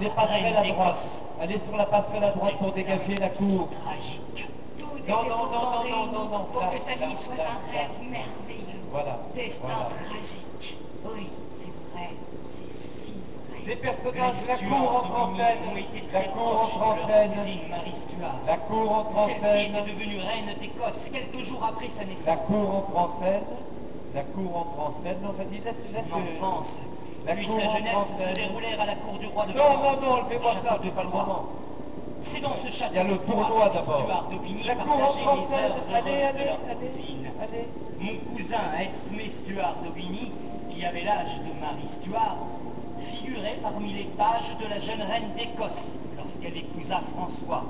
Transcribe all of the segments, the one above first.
Les passerelles à droite. Allez sur la passerelle à droite pour dégager la cour. Tragique. Tout était Non, non, pourtant non, réuni non, non, non, pour là, que sa là, vie soit là, un là. rêve merveilleux. Voilà, Destin voilà. tragique. Oui, c'est vrai. C'est si vrai. Les Que personnages, les la cour Stuart entre en d'Aubigny scène. ont été La très cour proches entre en de leur scène. cousine Marie Stuart. La cour entre en Celle-ci scène. était devenue reine d'Écosse quelques jours après sa naissance. La cour entre en scène. La cour entre en scène. On va dire, Son enfance, La puis cour sa entre jeunesse en se scène. déroulèrent à la cour du roi de Non, France. non, non, levez-moi ça, château c'est de pas le Blois. moment. C'est dans ce château Il y a le de Blois tournoi que les d'abord. Stuart d'Aubigny La cour partageaient entre en les scène. heures heureuses Allez, de allez, leur allez, cousine. allez. Mon cousin Esmé Stuart d'Aubigny, qui avait l'âge de Marie Stuart, figurait parmi les pages de la jeune reine d'Écosse lorsqu'elle épousa François,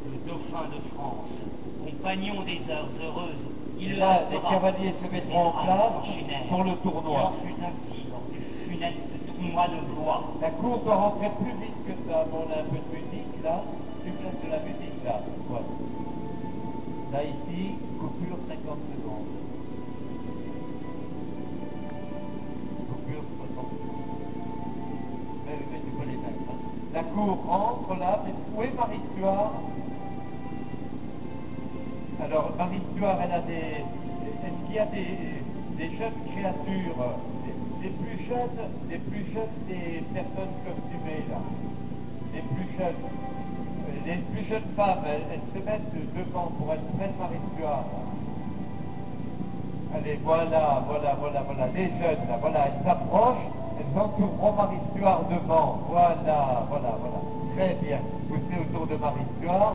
le dauphin de France, compagnon des heures heureuses. Et Il là, restera. les cavaliers se mettront en Les drames place s'enchaînèrent. pour le Il tournoi. en fut ainsi lors du funeste tournoi de Blois. La cour doit rentrer plus vite que ça. Bon, on a un peu de musique là. Tu places de la musique là. Voilà. Là ici, coupure 50 secondes. Coupure 60 secondes. Mais tu peux les mettre. Hein. La cour rentre là. Mais où est Marie Stuart? Alors Marie Stuart, elle a des... Est-ce qu'il y a des jeunes créatures, les plus jeunes des personnes costumées là, les plus jeunes femmes, elles se mettent devant pour être près de Marie Stuart. Allez, voilà, les jeunes là, voilà, elles s'approchent, elles entoureront Marie Stuart devant, voilà, très bien, poussez autour de Marie Stuart.